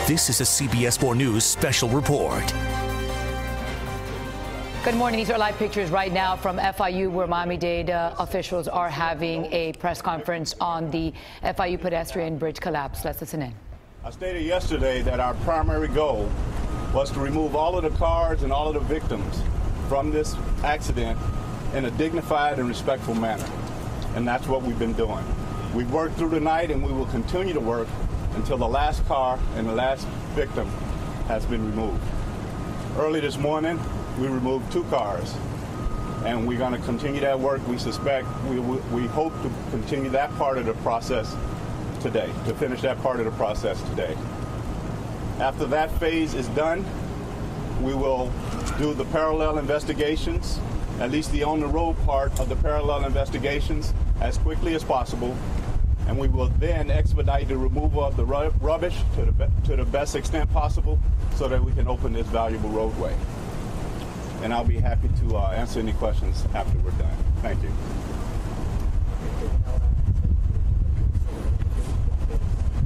This is a CBS 4 News special report. Good morning. These are live pictures right now from FIU, where Miami-Dade officials are having a press conference on the FIU pedestrian bridge collapse. Let's listen in. I stated yesterday that our primary goal was to remove all of the cars and all of the victims from this accident in a dignified and respectful manner. And that's what we've been doing. We've worked through the night, and we will continue to work until the last car and the last victim has been removed. Early this morning, we removed 2 cars, and we're going to continue that work. We hope to continue that part of the process today, to finish that part of the process today. After that phase is done, we will do the parallel investigations, at least the on-the-road part of the parallel investigations, as quickly as possible, and we will then expedite the removal of the rubbish to the best extent possible so that we can open this valuable roadway. And I'll be happy to answer any questions after we're done. Thank you.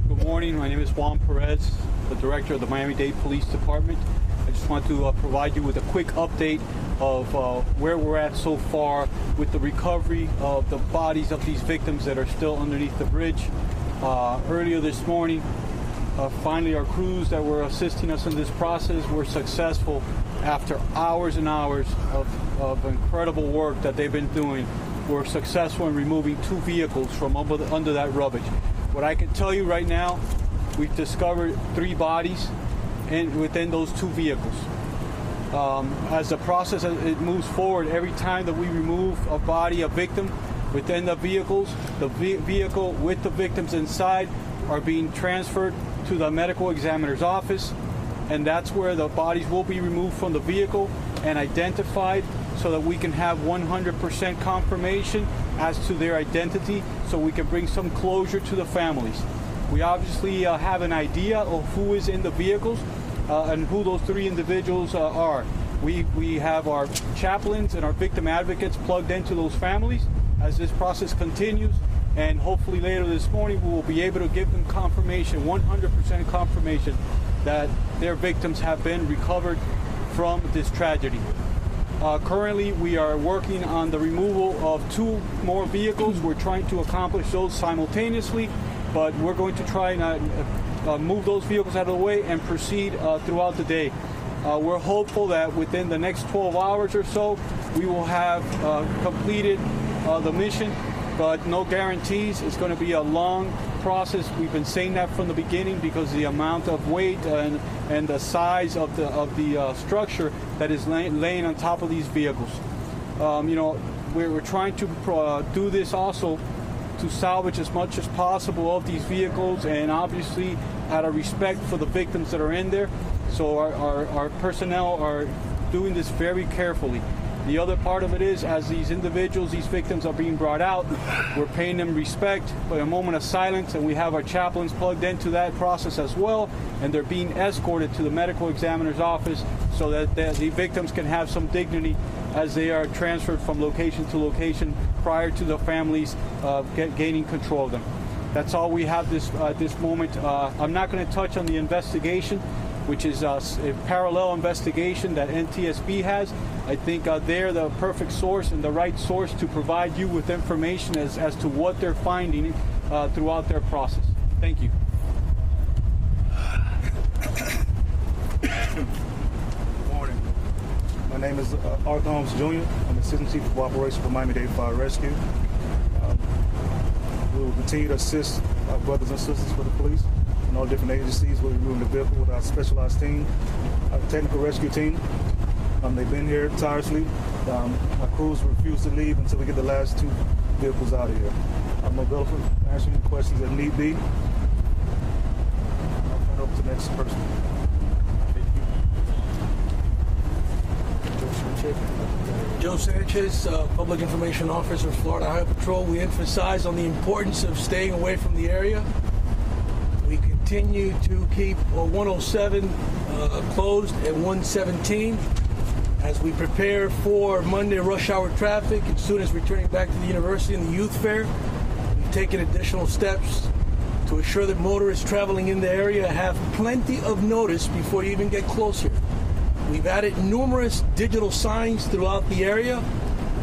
Good morning. My name is Juan Perez, the director of the Miami-Dade Police Department. I just want to provide you with a quick update of where we're at so far with the recovery of the bodies of these victims that are still underneath the bridge. Earlier this morning, finally our crews that were assisting us in this process were successful after hours and hours of incredible work that they've been doing. We're successful in removing 2 vehicles from under that rubbish. What I can tell you right now, we've discovered 3 bodies within those 2 vehicles. As the process it moves forward, every time that we remove a body, a victim, within the vehicles, the vehicle with the victims inside are being transferred to the medical examiner's office, and that's where the bodies will be removed from the vehicle and identified so that we can have 100% confirmation as to their identity, so we can bring some closure to the families. We obviously have an idea of who is in the vehicles and who those 3 individuals are. We have our chaplains and our victim advocates plugged into those families as this process continues, and hopefully later this morning we will be able to give them confirmation, 100% confirmation, that their victims have been recovered from this tragedy. Currently, we are working on the removal of 2 more vehicles. We're trying to accomplish those simultaneously, but we're going to try and move those vehicles out of the way and proceed throughout the day. We're hopeful that within the next 12 hours or so, we will have completed the mission, but no guarantees. It's going to be a long process. We've been saying that from the beginning because the amount of weight and the size of the structure that is laying on top of these vehicles. We're trying to do this also to salvage as much as possible of these vehicles, and obviously out of respect for the victims that are in there. So our personnel are doing this very carefully. The other part of it is, as these individuals, these victims are being brought out, we're paying them respect by a moment of silence, and we have our chaplains plugged into that process as well, and they're being escorted to the medical examiner's office so that the victims can have some dignity as they are transferred from location to location prior to the families gaining control of them. That's all we have at this moment. I'm not going to touch on the investigation, which is a parallel investigation that NTSB has. I think they're the perfect source and the right source to provide you with information as to what they're finding throughout their process. Thank you. Good morning. My name is Art Holmes Jr. I'm Assistant Chief of Operations for Miami-Dade Fire Rescue. We will continue to assist our brothers and sisters for the police and all different agencies. We're removing the vehicle with our specialized team, our technical rescue team. They've been here tirelessly. Our crews refuse to leave until we get the last 2 vehicles out of here. I'm available for answering any questions that need be. I'll turn it over to the next person. Joe Sanchez, Public Information Officer, Florida Highway Patrol. We emphasize on the importance of staying away from the area. We continue to keep 107 closed at 117 as we prepare for Monday rush hour traffic and students returning back to the university and the youth fair. We've taken additional steps to assure that motorists traveling in the area have plenty of notice before you even get close here. We've added numerous digital signs throughout the area.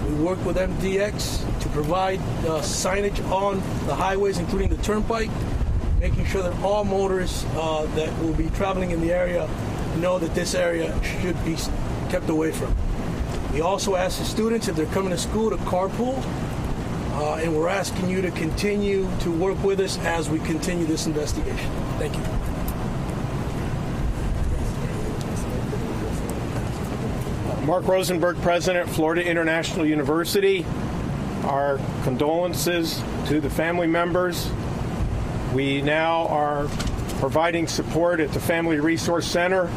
We work with MDX to provide signage on the highways, including the turnpike, making sure that all motorists that will be traveling in the area know that this area should be kept away from. We also ask the students, if they're coming to school, to carpool, and we're asking you to continue to work with us as we continue this investigation. Thank you. Mark Rosenberg, President, Florida International University. Our condolences to the family members. We now are providing support at the Family Resource Center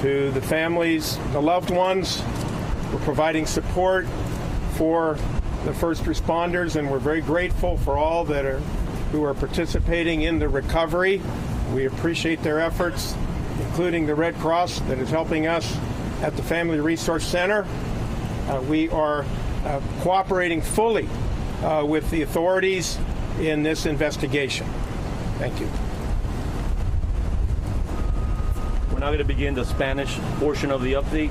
to the families, the loved ones. We're providing support for the first responders, and we're very grateful for all who are participating in the recovery. We appreciate their efforts, including the Red Cross that is helping us at the Family Resource Center. We are cooperating fully with the authorities in this investigation. Thank you. We're now going to begin the Spanish portion of the update.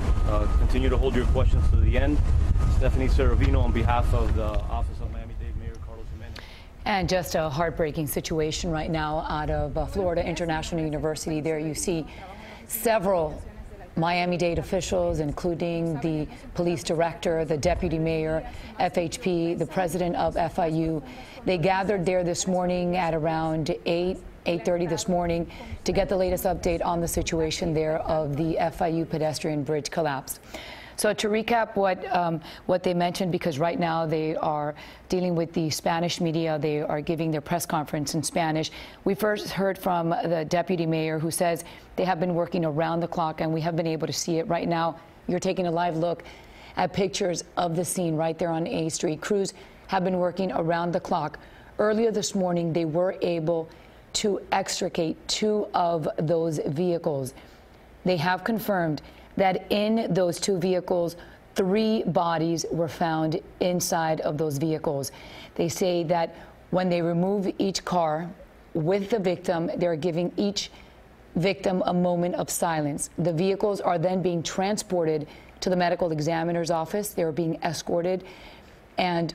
Continue to hold your questions to the end. Stephanie Cervino on behalf of the Office of Miami-Dade Mayor Carlos Jimenez. And just a heartbreaking situation right now out of Florida International University. There you see several Miami-Dade officials, including the police director, the deputy mayor, FHP, the president of FIU. They gathered there this morning at around 8:30 this morning to get the latest update on the situation there of the FIU pedestrian bridge collapse. So to recap what they mentioned, because right now they are dealing with the Spanish media, they are giving their press conference in Spanish. We first heard from the deputy mayor, who says they have been working around the clock, and we have been able to see it right now. You're taking a live look at pictures of the scene right there on A Street. Crews have been working around the clock. Earlier this morning, they were able to extricate 2 of those vehicles. They have confirmed that in those 2 vehicles, 3 bodies were found inside of those vehicles. They say that when they remove each car with the victim, they're giving each victim a moment of silence. The vehicles are then being transported to the medical examiner's office. They're being escorted, and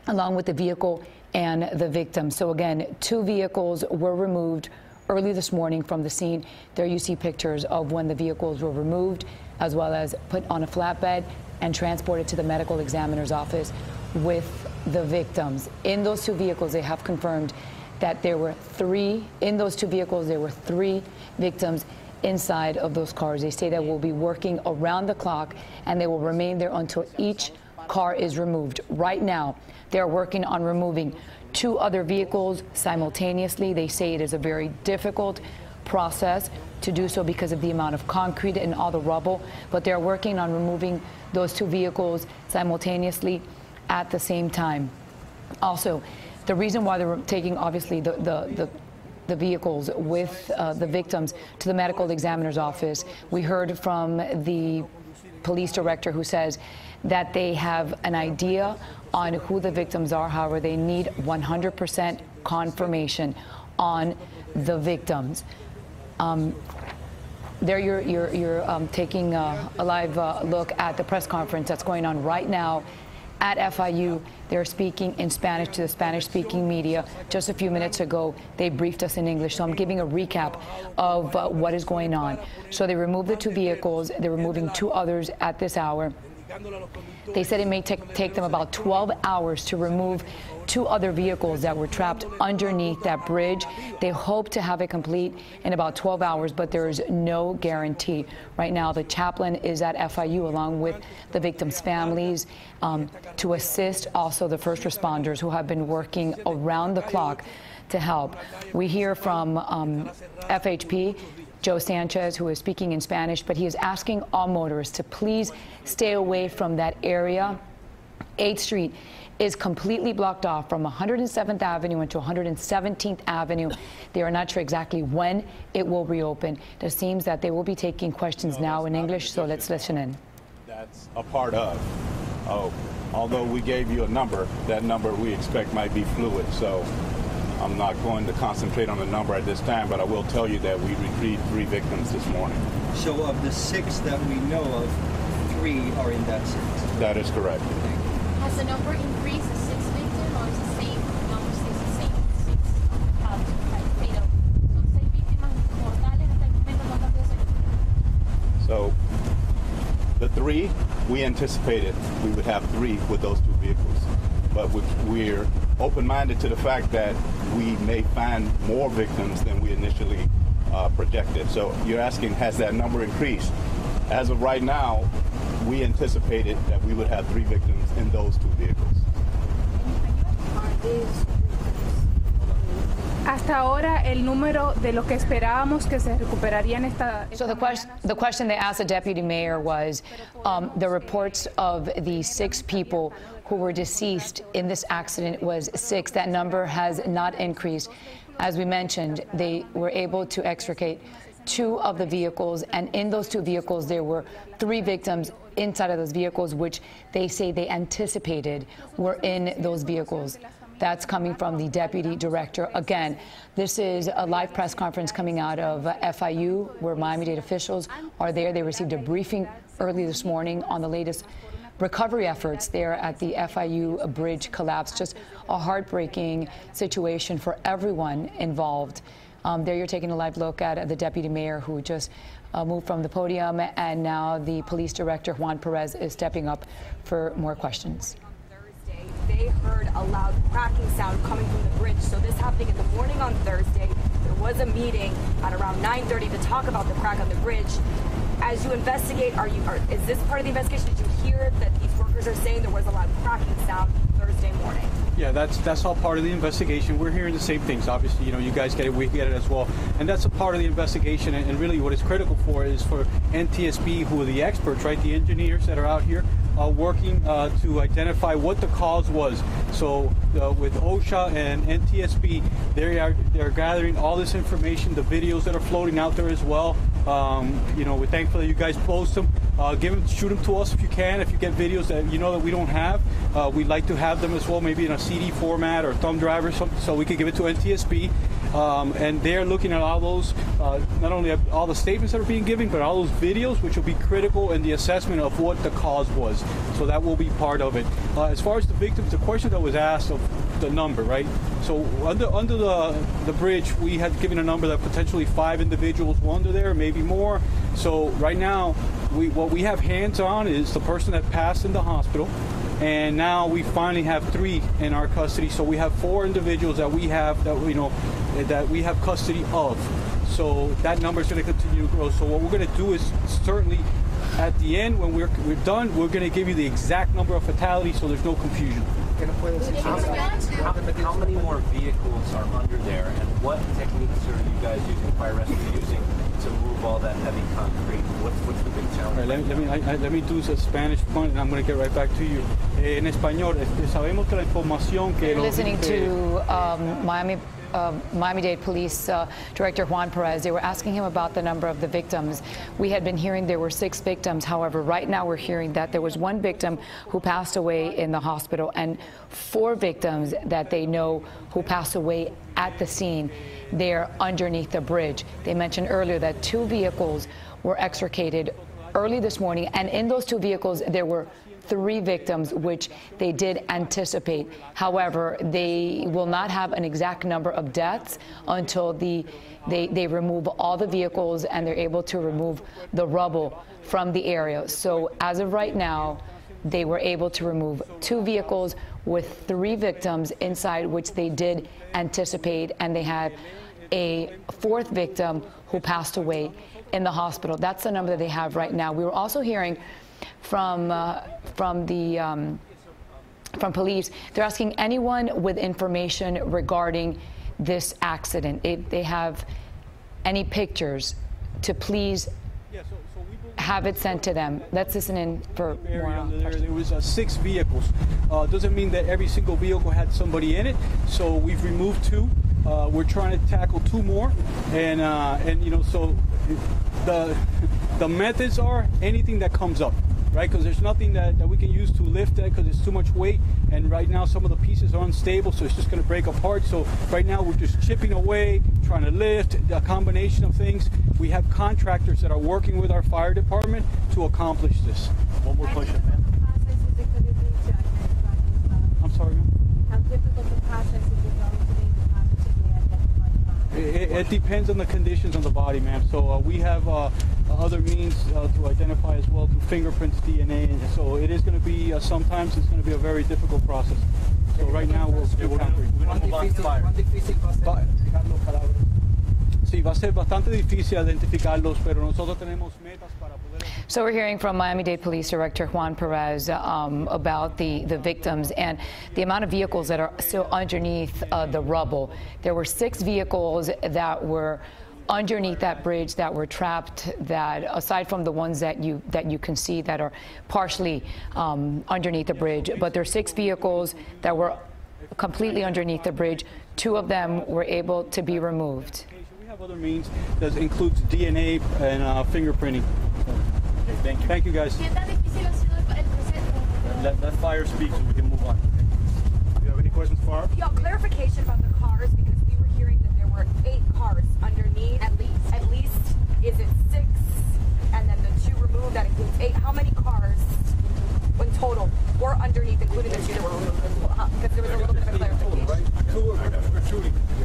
along with the vehicle and the victim. So again, 2 vehicles were removed early this morning from the scene. There you see pictures of when the vehicles were removed, as well as put on a flatbed and transported to the medical examiner's office with the victims. In those 2 vehicles, they have confirmed that there were 3, in those 2 vehicles, there were 3 victims inside of those cars. They say that we'll be working around the clock, and they will remain there until each car is removed. Right now, they're working on removing 2 other vehicles simultaneously. They say it is a very difficult process to do so because of the amount of concrete and all the rubble, but they're working on removing those 2 vehicles simultaneously at the same time. Also, the reason why they're taking, obviously, the vehicles with the victims to the medical examiner's office, we heard from the police director, who says that they have an idea on who the victims are. However, they need 100% confirmation on the victims. There you're taking a live look at the press conference that's going on right now at FIU. They're speaking in Spanish to the Spanish-speaking media. Just a few minutes ago, they briefed us in English, so I'm giving a recap of what is going on. So they removed the 2 vehicles. They're removing 2 others at this hour. They said it may take them about 12 hours to remove 2 other vehicles that were trapped underneath that bridge. They hope to have it complete in about 12 hours, but there is no guarantee. Right now, the chaplain is at FIU along with the victims' families to assist also the first responders who have been working around the clock to help. We hear from FHP, Joe Sanchez, who is speaking in Spanish, but he is asking all motorists to please stay away from that area. 8th Street is completely blocked off from 107th Avenue into 117th Avenue. They are not sure exactly when it will reopen. It seems that they will be taking questions now in English, so let's listen in. That's a part of. Although we gave you a number, that number we expect might be fluid. So I'm not going to concentrate on the number at this time, but I will tell you that we retrieved 3 victims this morning. So of the 6 that we know of, 3 are in that sense? That is correct. Has the number increased to 6 victims, or is the same number stays the same? 6 fatal. Son 6 víctimas mortales hasta el momento, ¿cuántas veces? So the 3, we anticipated we would have 3 with those 2 vehicles. But we're open-minded to the fact that we may find more victims than we initially projected. So you're asking, has that number increased? As of right now, we anticipated that we would have 3 victims in those 2 vehicles. Hasta ahora el número de lo que esperábamos que se recuperarían esta. So the question they asked the deputy mayor was the reports of the 6 people who were deceased in this accident was 6. That number has not increased. As we mentioned, they were able to extricate 2 of the vehicles, and in those 2 vehicles there were 3 victims inside of those vehicles, which they say they anticipated were in those vehicles. That's coming from the deputy director. Again, this is a live press conference coming out of FIU, where Miami-Dade officials are there. They received a briefing early this morning on the latest recovery efforts there at the FIU bridge collapse. Just a heartbreaking situation for everyone involved. There you're taking a live look at the deputy mayor who just moved from the podium, and now the police director, Juan Perez, is stepping up for more questions. They heard a loud cracking sound coming from the bridge. So this happening in the morning on Thursday. There was a meeting at around 9:30 to talk about the crack on the bridge. As you investigate, is this part of the investigation? Did you hear that these workers are saying there was a loud cracking sound Thursday morning? Yeah, that's all part of the investigation. We're hearing the same things. Obviously, you guys get it, we get it as well. And that's a part of the investigation. And really what it's critical for is for NTSB, who are the experts, right? The engineers that are out here working to identify what the cause was. So with OSHA and NTSB, they're gathering all this information, the videos that are floating out there as well. We're thankful that you guys post them. Shoot them to us if you can. If you get videos that that we don't have, we'd like to have them as well, maybe in a CD format or thumb drive or something, so we could give it to NTSB. And they're looking at all those, not only all the statements that are being given, but all those videos, which will be critical in the assessment of what the cause was. So that will be part of it. As far as the victims, the question that was asked of the number, right? So under the bridge, we had given a number that potentially 5 individuals were under there, maybe more. So right now, what we have hands on is the person that passed in the hospital, and now we finally have 3 in our custody. So we have 4 individuals that we have that we have custody of. So that number is going to continue to grow. So what we're going to do is certainly at the end, when we're done, we're going to give you the exact number of fatalities, so there's no confusion. How many more vehicles are under there, and what techniques are you guys using, fire rescue using, to move all that heavy concrete? What's the big challenge? Right, let me do the Spanish point, and I'm going to get right back to you. En español, sabemos que la información que You're listening to Miami-Dade Police Director Juan Perez. They were asking him about the number of the victims. We had been hearing there were 6 victims. However, right now we're hearing that there was 1 victim who passed away in the hospital and 4 victims that they know who passed away at the scene there underneath the bridge. They mentioned earlier that 2 vehicles were extricated early this morning, and in those 2 vehicles there were 3 victims, which they did anticipate. However, they will not have an exact number of deaths until they remove all the vehicles and they're able to remove the rubble from the area. So as of right now, they were able to remove 2 vehicles with 3 victims inside, which they did anticipate, and they had a 4th victim who passed away in the hospital. That's the number that they have right now. We were also hearing from police. They're asking anyone with information regarding this accident, if they have any pictures, to please have it sent to them. Let's listen in for more. There was 6 vehicles. Doesn't mean that every single vehicle had somebody in it. So we've removed 2. We're trying to tackle 2 more, and so the methods are anything that comes up. right? Because there's nothing that we can use to lift that because it's too much weight. And right now some of the pieces are unstable, so it's just going to break apart. So right now we're just chipping away, trying to lift, a combination of things. We have contractors that are working with our fire department to accomplish this. One more question, ma'am. I'm sorry, ma'am. How difficult the process is it going to be to positively identify the body? It depends on the conditions of the body, ma'am. So we have other means to identify as well through fingerprints, DNA. And so it is going to be, sometimes it's going to be a very difficult process. So right now we're concrete. Sí, va a ser bastante difícil identificarlos, pero nosotros tenemos metas para poder. So we're hearing from Miami-Dade Police Director Juan Perez about the victims and the amount of vehicles that are still underneath the rubble. There were 6 vehicles that were underneath that bridge that were trapped, that aside from the ones that you can see that are partially underneath the bridge, but there are 6 vehicles that were completely underneath the bridge. 2 of them were able to be removed. Other means that includes DNA and fingerprinting. Okay, thank you. Thank you, guys. Let fire speak so we can move on. Do you have any questions for us? Yeah, clarification about the cars, because we were hearing that there were 8 cars underneath. At least. Is it 6? And then the 2 removed, that includes 8. How many cars in total were underneath, including the 2 that were removed? Because there was a little bit of a clarification.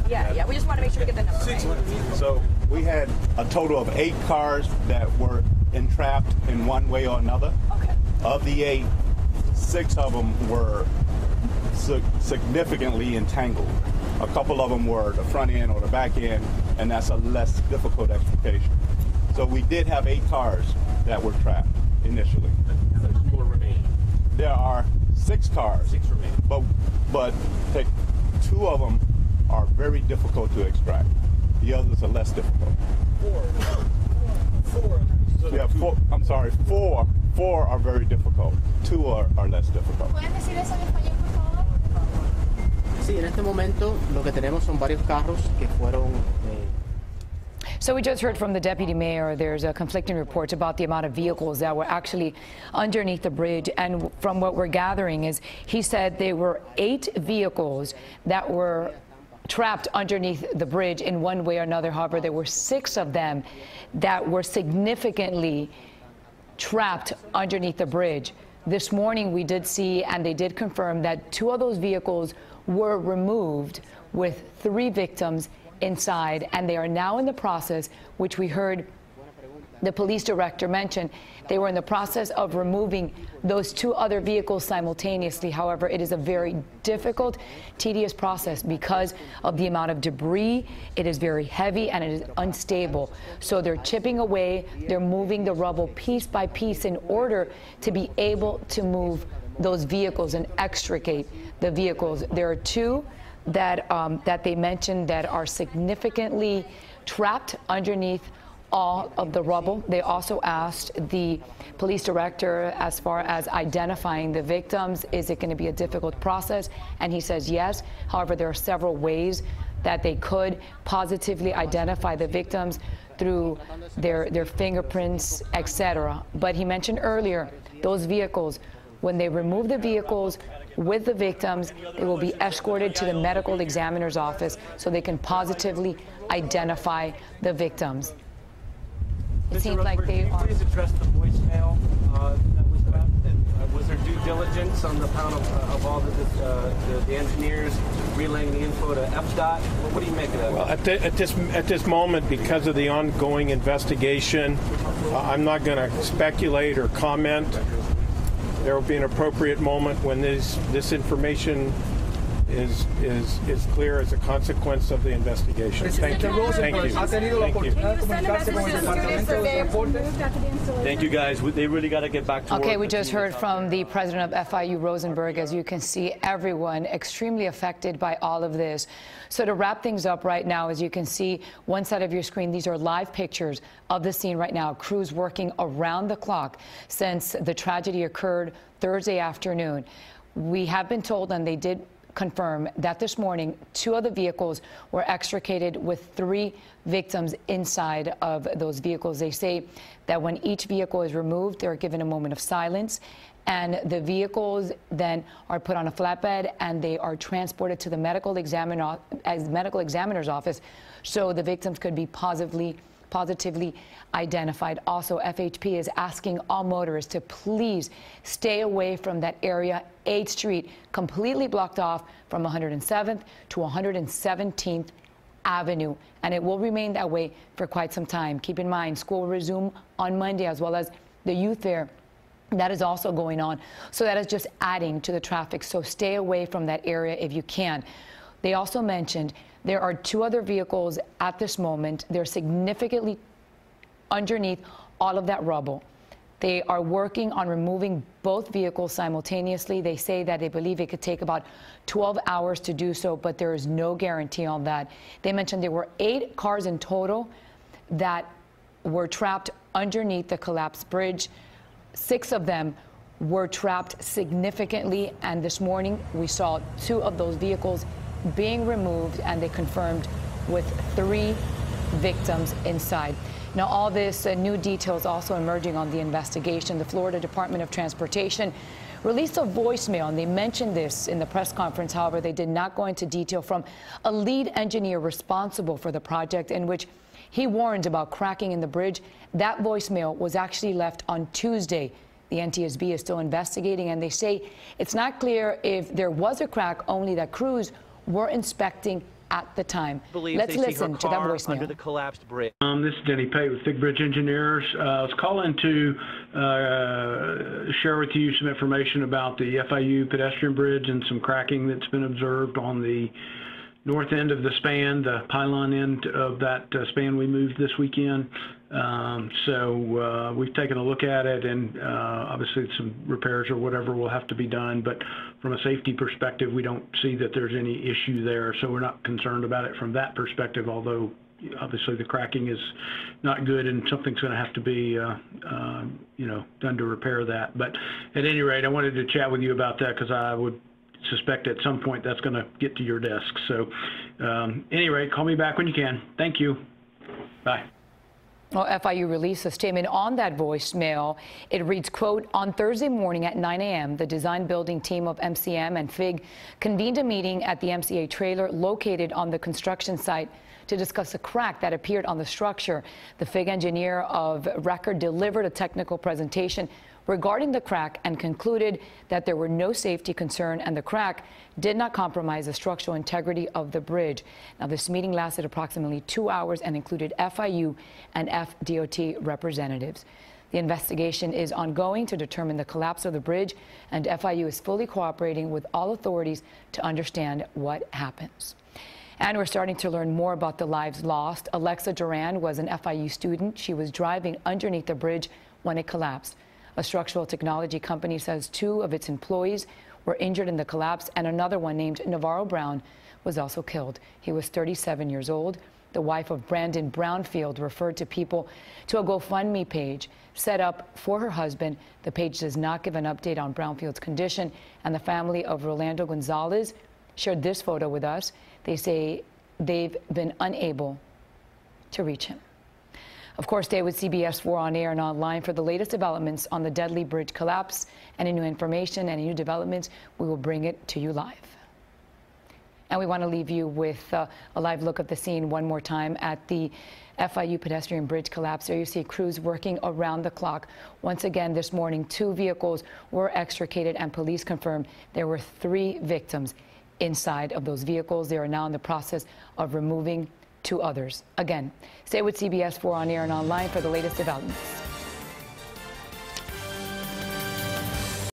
Yeah, we just want to make sure we get the number right. So we had a total of 8 cars that were entrapped in one way or another. Okay. Of the 8, 6 of them were significantly entangled. A couple of them were the front end or the back end, and that's a less difficult extrication. So we did have 8 cars that were trapped initially. There are 6 cars. 6 remaining. But 2 of them are very difficult to extract. The others are less difficult. 4. Yeah, 4. I'm sorry, 4 are very difficult. 2 are less difficult. ¿Pueden decir eso en español, por favor? Sí, en este momento lo que tenemos son varios carros que fueron. So we just heard from the deputy mayor. There's conflicting reports about the amount of vehicles that were actually underneath the bridge. And from what we're gathering is he said there were 8 vehicles that were trapped underneath the bridge in one way or another. However, there were 6 of them that were significantly trapped underneath the bridge. This morning we did see, and they did confirm, that 2 of those vehicles were removed with 3 victims inside, and they are now in the process, which we heard the police director mention, they were in the process of removing those 2 other vehicles simultaneously. However, it is a very difficult, tedious process because of the amount of debris. It is very heavy and it is unstable. So they're chipping away, they're moving the rubble piece by piece in order to be able to move those vehicles and extricate the vehicles. There are 2 that they mentioned that are significantly trapped underneath all of the rubble. They also asked the police director as far as identifying the victims, is it going to be a difficult process? And he says yes. However, there are several ways that they could positively identify the victims through their fingerprints, etc. But he mentioned earlier those vehicles, when they remove the vehicles with the victims, they will be escorted to the medical examiner's office so they can positively identify the victims. It seems like they are. Please address the voicemail that was left. And, was there due diligence on the part of all the engineers relaying the info to FDOT? What do you make of that? Well, at this moment, because of the ongoing investigation, I'm not going to speculate or comment. There will be an appropriate moment when this information is clear as a consequence of the investigation. Thank you. Thank you. Thank you, guys. They really got to get back to work. Okay, we just heard from the president of FIU, Rosenberg. As you can see, everyone extremely affected by all of this. So to wrap things up right now, as you can see, one side of your screen, these are live pictures of the scene right now. Crews working around the clock since the tragedy occurred Thursday afternoon. We have been told, and they did confirm that this morning 2 of the vehicles were extricated with 3 victims inside of those vehicles. They say that when each vehicle is removed, they're given a moment of silence, and the vehicles then are put on a flatbed and they are transported to the medical examiner's office so the victims could be positively identified. Also, FHP is asking all motorists to please stay away from that area. 8th Street completely blocked off from 107th to 117th Avenue, and it will remain that way for quite some time. Keep in mind, school will resume on Monday, as well as the youth fair that is also going on. So that is just adding to the traffic. So stay away from that area if you can. They also mentioned there are 2 other vehicles at this moment. They're significantly underneath all of that rubble. They are working on removing both vehicles simultaneously. They say that they believe it could take about 12 hours to do so, but there is no guarantee on that. They mentioned there were 8 cars in total that were trapped underneath the collapsed bridge. 6 of them were trapped significantly, and this morning we saw 2 of those vehicles being removed, and they confirmed with 3 victims inside. Now, all this new details also emerging on the investigation. The Florida Department of Transportation released a voicemail, and they mentioned this in the press conference. However, they did not go into detail from a lead engineer responsible for the project, in which he warned about cracking in the bridge. That voicemail was actually left on Tuesday. The NTSB is still investigating, and they say it's not clear if there was a crack, only that crews were inspecting at the time. Let's listen to that voicemail. Under the collapsed bridge. This is Denny Pate with Thick Bridge Engineers. I was calling to share with you some information about the FIU pedestrian bridge and some cracking that's been observed on the north end of the span, the pylon end of that span we moved this weekend. So we've taken a look at it, and obviously some repairs or whatever will have to be done. But from a safety perspective, we don't see that there's any issue there. So we're not concerned about it from that perspective, although obviously the cracking is not good and something's going to have to be, done to repair that. But at any rate, I wanted to chat with you about that because I would suspect at some point that's going to get to your desk. So any rate, call me back when you can. Thank you. Bye. Well, FIU released a statement on that voicemail. It reads, quote, "On Thursday morning at 9 a.m., the design building team of MCM and FIG convened a meeting at the MCA trailer located on the construction site to discuss a crack that appeared on the structure. The FIG engineer of record delivered a technical presentation regarding the crack and concluded that there were no safety concern and the crack did not compromise the structural integrity of the bridge." Now, this meeting lasted approximately 2 hours and included FIU and FDOT representatives. The investigation is ongoing to determine the collapse of the bridge, and FIU is fully cooperating with all authorities to understand what happens. And we're starting to learn more about the lives lost. Alexa Duran was an FIU student. She was driving underneath the bridge when it collapsed. A structural technology company says 2 of its employees were injured in the collapse, and another one named Navarro Brown was also killed. He was 37 years old. The wife of Brandon Brownfield referred to people to a GoFundMe page set up for her husband. The page does not give an update on Brownfield's condition, and the family of Rolando Gonzalez shared this photo with us. They say they've been unable to reach him. Of course, stay with CBS 4 on air and online for the latest developments on the deadly bridge collapse. Any new information, any new developments, we will bring it to you live. And we want to leave you with a live look at the scene one more time at the FIU pedestrian bridge collapse. There you see crews working around the clock. Once again, this morning, 2 vehicles were extricated, and police confirmed there were 3 victims inside of those vehicles. They are now in the process of removing 2 others. Again, stay with CBS 4 on air and online for the latest developments.